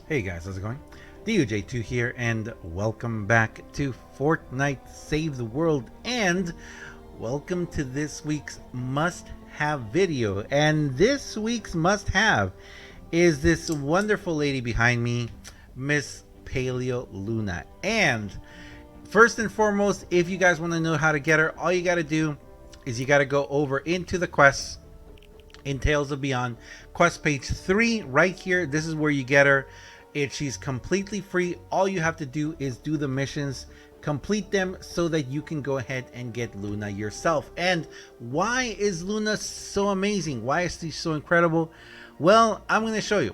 Hey guys, how's it going? DUJ2 here, and welcome back to Fortnite Save the World, and welcome to this week's must-have video. And this week's must-have is this wonderful lady behind me, Miss Paleo Luna. And first and foremost, if you guys want to know how to get her, all you got to do is you got to go over into the quests in Tales of Beyond, quest page 3 right here. This is where you get her. She's completely free. All you have to do is do the missions, complete them so that you can go ahead and get Luna yourself. And why is Luna so amazing? Why is she so incredible? Well, I'm going to show you.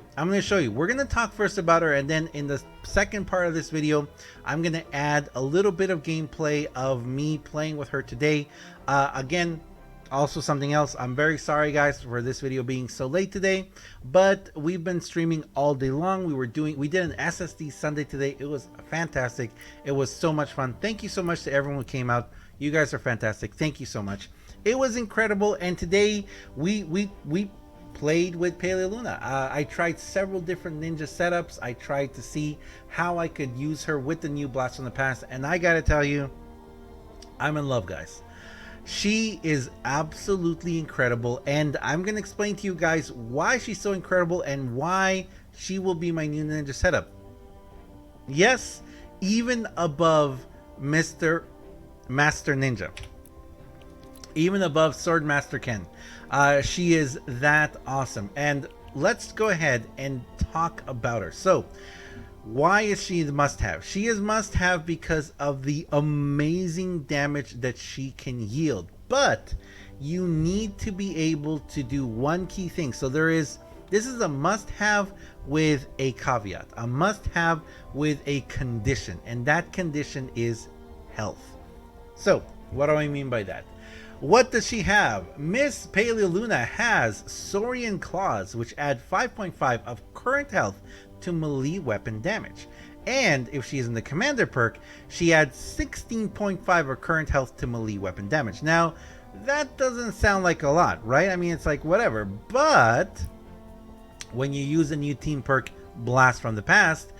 We're going to talk first about her, and then in the second part of this video, I'm going to add a little bit of gameplay of me playing with her today. Again, also something else, I'm very sorry guys for this video being so late today, but we've been streaming all day long. We did an SSD Sunday today. It was fantastic. It was so much fun. Thank you so much to everyone who came out. You guys are fantastic. Thank you so much. It was incredible. And today we played with Paleo Luna. I tried several different ninja setups. I tried to see how I could use her with the new Blast from the Past, and I gotta tell you, I'm in love, guys. She is absolutely incredible, and I'm going to explain to you guys why she's so incredible and why she will be my new ninja setup. Yes, even above Mr. Master Ninja. Even above Sword Master Ken. She is that awesome. And let's go ahead and talk about her. So, why is she the must-have? She is must-have because of the amazing damage that she can yield. But you need to be able to do one key thing. So this is a must-have with a caveat, a must-have with a condition, and that condition is health. So, what do I mean by that? What does she have? Miss Paleo Luna has Saurian Claws, which add 5.5 of current health to melee weapon damage. And if she's in the commander perk, she adds 16.5 of current health to melee weapon damage. Now, that doesn't sound like a lot, right? I mean, it's like whatever. But when you use a new team perk, Blast from the Past,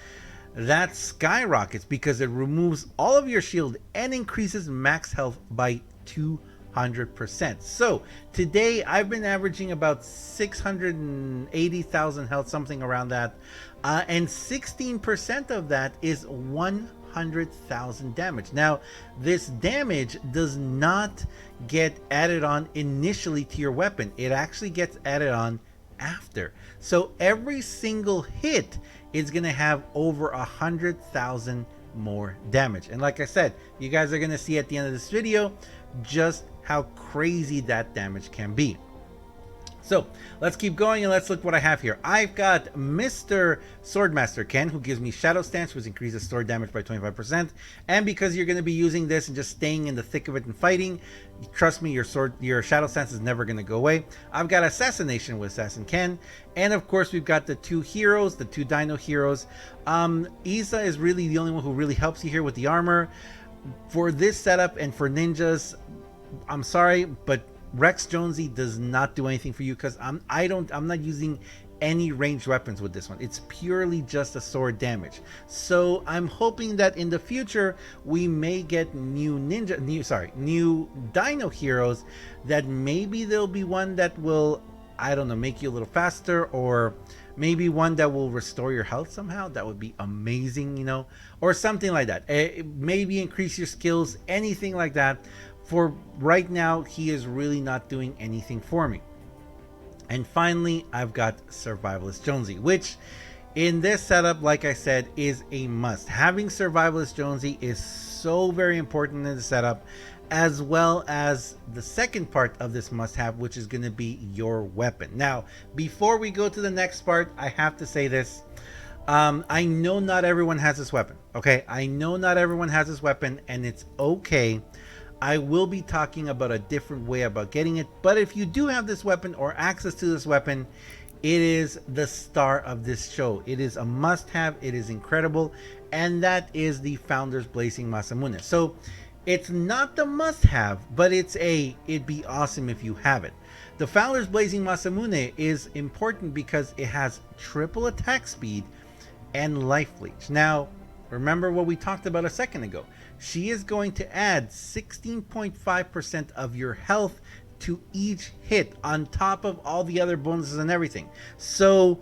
that skyrockets because it removes all of your shield and increases max health by 200%. So today I've been averaging about 680,000 health, something around that, and 16% of that is 100,000 damage. Now, this damage does not get added on initially to your weapon. It actually gets added on after. So every single hit is going to have over 100,000 more damage. And like I said, you guys are going to see at the end of this video just how crazy that damage can be. So let's keep going and let's look what I have here. I've got Mr. Swordmaster Ken, who gives me Shadow Stance, which increases sword damage by 25%. And because you're going to be using this and just staying in the thick of it and fighting, trust me, your Shadow Stance is never going to go away. I've got Assassination with Assassin Ken. And of course, we've got the two heroes, the two Dino heroes. Isa is really the only one who really helps you here with the armor. For this setup and for ninjas, I'm sorry, but Rex Jonesy does not do anything for you because I'm not using any ranged weapons with this one. It's purely just a sword damage. So I'm hoping that in the future we may get new Dino heroes, that maybe there'll be one that will, I don't know, make you a little faster, or maybe one that will restore your health somehow. That would be amazing, you know, or something like that. Maybe increase your skills, anything like that. For right now, he is really not doing anything for me. And finally, I've got Survivalist Jonesy, which in this setup, like I said, is a must. Having Survivalist Jonesy is so very important in the setup, as well as the second part of this must-have, which is going to be your weapon. Now, before we go to the next part, I have to say this. I know not everyone has this weapon, okay? I know not everyone has this weapon, and it's okay. I will be talking about a different way about getting it, but if you do have this weapon or access to this weapon, it is the star of this show. It is a must-have. It is incredible, and that is the Founder's Blazing Masamune. So it's not the must-have, but it'd be awesome if you have it. The Founder's Blazing Masamune is important because it has triple attack speed, and life leech. Now, remember what we talked about a second ago. She is going to add 16.5% of your health to each hit on top of all the other bonuses and everything. So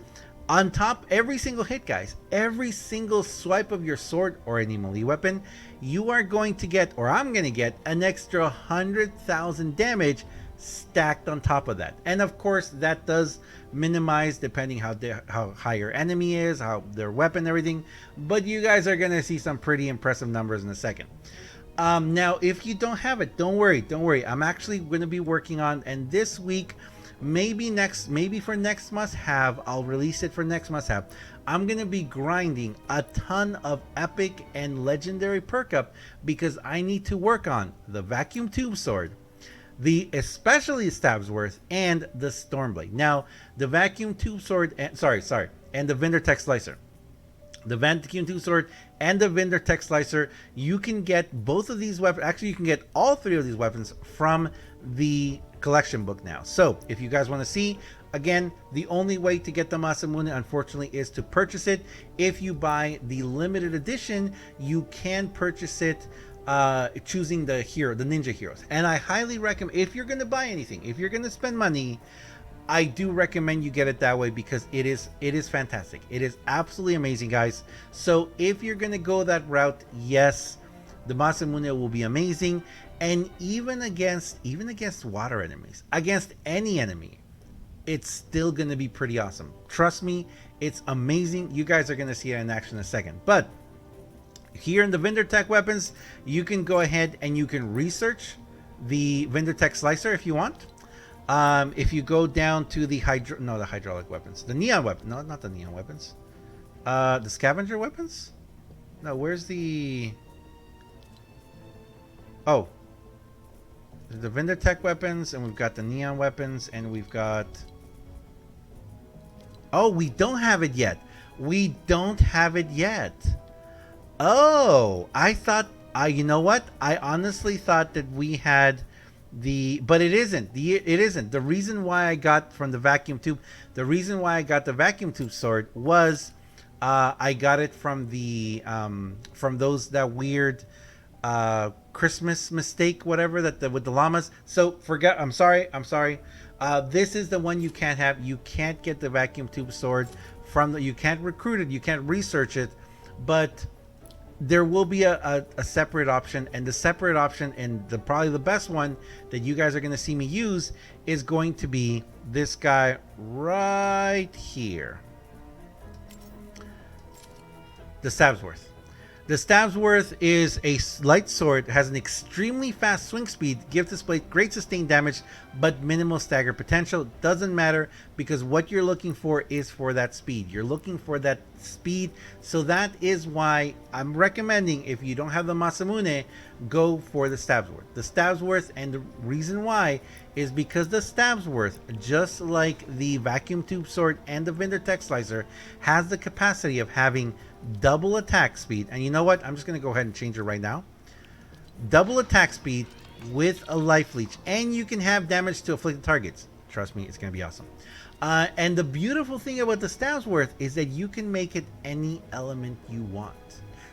on top, every single hit, guys, every single swipe of your sword or any melee weapon, you are going to get, or I'm going to get, an extra 100,000 damage stacked on top of that. And of course, that does minimize depending how high your enemy is, how their weapon, everything. But you guys are going to see some pretty impressive numbers in a second. Now, if you don't have it, don't worry. I'm actually going to be working on, and this week, maybe for next must have, I'll release it for next must have. I'm going to be grinding a ton of epic and legendary perk up because I need to work on the vacuum tube sword, the especially Stabsworth, and the Stormblade. Now, the vacuum tube sword, and the Vendor Tech Slicer. The vacuum tube sword and the Vendor Tech Slicer, you can get both of these weapons. Actually, you can get all three of these weapons from the collection book now. So if you guys want to see, again, the only way to get the Masamune, unfortunately, is to purchase it. If you buy the limited edition, you can purchase it choosing the ninja heroes. And I highly recommend, if you're going to buy anything, if you're going to spend money, I do recommend you get it that way because it is fantastic. It is absolutely amazing, guys. So if you're going to go that route, yes, the Masamune will be amazing. And even against water enemies, against any enemy, it's still going to be pretty awesome. Trust me, it's amazing. You guys are going to see it in action in a second. But here in the Vendor Tech weapons, you can go ahead and you can research the Vendor Tech Slicer if you want. If you go down to the hydraulic weapons, the neon weapon, no, not the neon weapons, the scavenger weapons. No, where's the? Oh, the Vendor Tech weapons, and we've got the neon weapons, and we've got. Oh, we don't have it yet. We don't have it yet. Oh, I thought. You know what? I honestly thought that we had. But it isn't. It isn't. The reason why I got from the vacuum tube, the reason why I got the vacuum tube sword was I got it from the from that weird Christmas mistake, whatever, with the llamas. So forget. I'm sorry. This is the one you can't have. You can't get the vacuum tube sword you can't recruit it. You can't research it, but there will be a separate option, and the separate option, and probably the best one that you guys are going to see me use, is going to be this guy right here, the Stabsworth. The Stabsworth is a light sword, has an extremely fast swing speed, gives this blade great sustained damage, but minimal stagger potential. Doesn't matter, because what you're looking for is for that speed. You're looking for that speed, so that is why I'm recommending, if you don't have the Masamune, go for the Stabsworth. The Stabsworth, and the reason why is because the Stabsworth, just like the vacuum tube sword and the Vendor Tech Slicer, has the capacity of having double attack speed. And you know what? I'm just going to go ahead and change it right now. Double attack speed with a life leech, and you can have damage to afflicted targets. Trust me, it's going to be awesome. And the beautiful thing about the Stabsworth is that you can make it any element you want.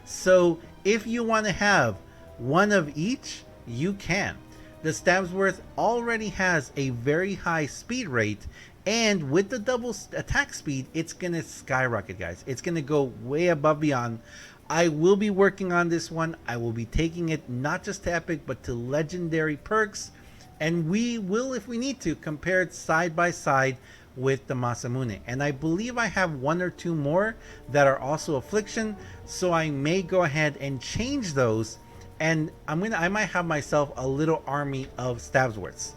So if you want to have one of each, you can. The Stabsworth already has a very high speed rate, and with the double attack speed, it's going to skyrocket, guys. It's going to go way above beyond. I will be working on this one. I will be taking it not just to epic, but to legendary perks. And we will, if we need to, compare it side by side with the Masamune. And I believe I have one or two more that are also affliction. So I may go ahead and change those. And I might have myself a little army of Stabsworths.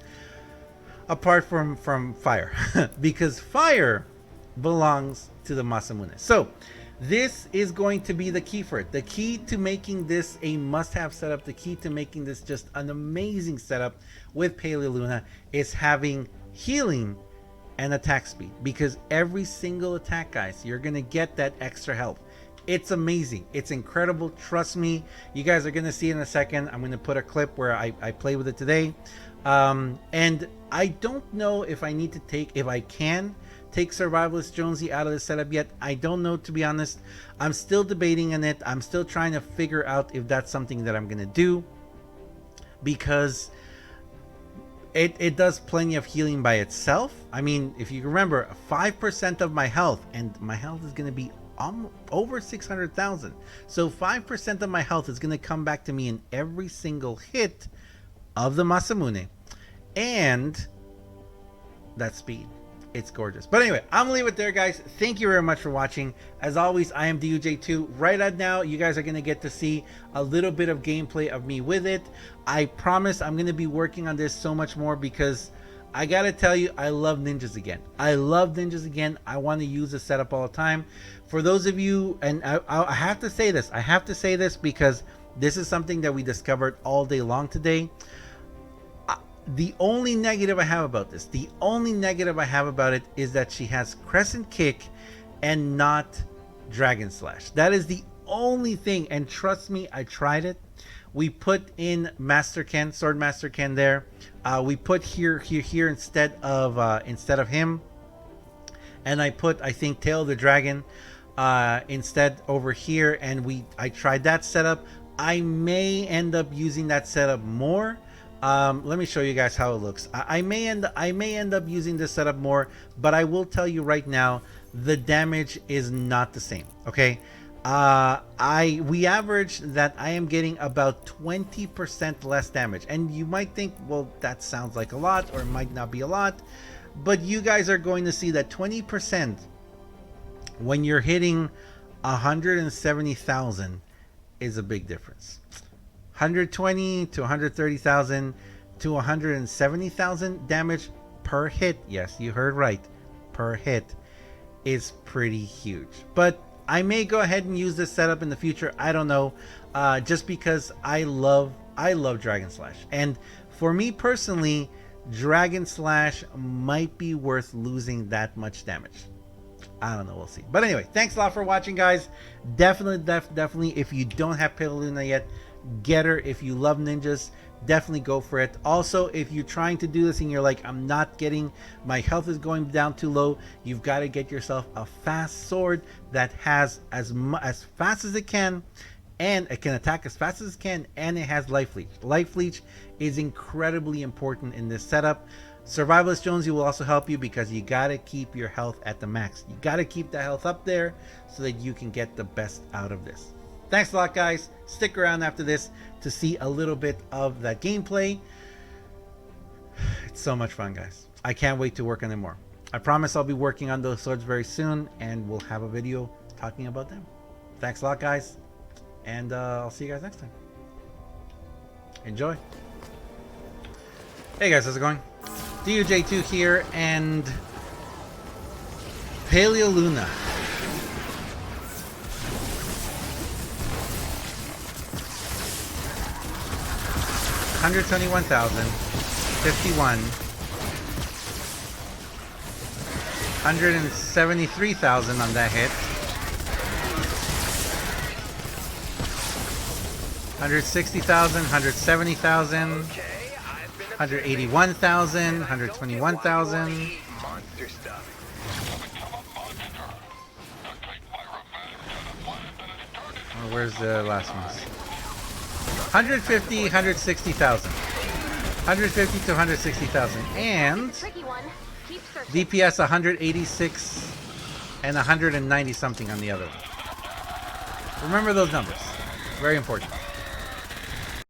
Apart from fire, because fire belongs to the Masamune. So this is going to be the key for it. The key to making this a must-have setup, the key to making this just an amazing setup with Paleo Luna, is having healing and attack speed. Because every single attack, guys, you're going to get that extra health. It's amazing. It's incredible. Trust me. You guys are going to see in a second. I'm going to put a clip where I play with it today. And I don't know if I need to if I can take Survivalist Jonesy out of the setup yet. I don't know, to be honest. I'm still debating on it. I'm still trying to figure out if that's something that I'm going to do, because it does plenty of healing by itself. I mean, if you remember, 5% of my health, and my health is going to be over 600,000. So 5% of my health is going to come back to me in every single hit of the Masamune. And that speed, it's gorgeous. But anyway, I'm gonna leave it there, guys. Thank you very much for watching. As always, I am DUJ2. Right now, you guys are gonna get to see a little bit of gameplay of me with it. I promise I'm gonna be working on this so much more, because I gotta tell you, I love ninjas again. I love ninjas again. I want to use the setup all the time. For those of you, and I have to say this, because this is something that we discovered all day long today. The only negative I have about this, is that she has Crescent Kick and not Dragon Slash. That is the only thing, and trust me, I tried it. We put in Master Ken, Sword Master Ken there. We put here instead of him, and I put, I think, Tail of the Dragon instead over here, and I tried that setup. I may end up using that setup more. Let me show you guys how it looks. I may end up using this setup more, but I will tell you right now, the damage is not the same. Okay, we average that I am getting about 20% less damage, and you might think, well, that sounds like a lot, or it might not be a lot, but you guys are going to see that 20% when you're hitting 170,000 is a big difference. 120 to 130,000 to 170,000 damage per hit. Yes, you heard right. Per hit is pretty huge. But I may go ahead and use this setup in the future. I don't know. Just because I love Dragon Slash. And for me personally, Dragon Slash might be worth losing that much damage. I don't know, we'll see. But anyway, thanks a lot for watching, guys. Definitely, if you don't have Paleo Luna yet, get her. If you love ninjas, definitely go for it. Also, if you're trying to do this and you're like, I'm not getting, my health is going down too low, you've got to get yourself a fast sword that has as fast as it can, and it can attack as fast as it can, and it has life leech. Life leech is incredibly important in this setup. Survivalist Jonesy will also help you, because you got to keep your health at the max. You got to keep that health up there so that you can get the best out of this. Thanks a lot, guys. Stick around after this to see a little bit of that gameplay. It's so much fun, guys. I can't wait to work on them more. I promise I'll be working on those swords very soon, and we'll have a video talking about them. Thanks a lot, guys, and I'll see you guys next time. Enjoy. Hey guys, how's it going? DUJ2 here, and Paleo Luna. $121,000, 51, 173,000 on that hit, 160,000, 170,000, 181,000, 121,000. Where's the last one? 150, 160,000. 150 to 160,000. And DPS 186 and 190 something on the other one. Remember those numbers. Very important.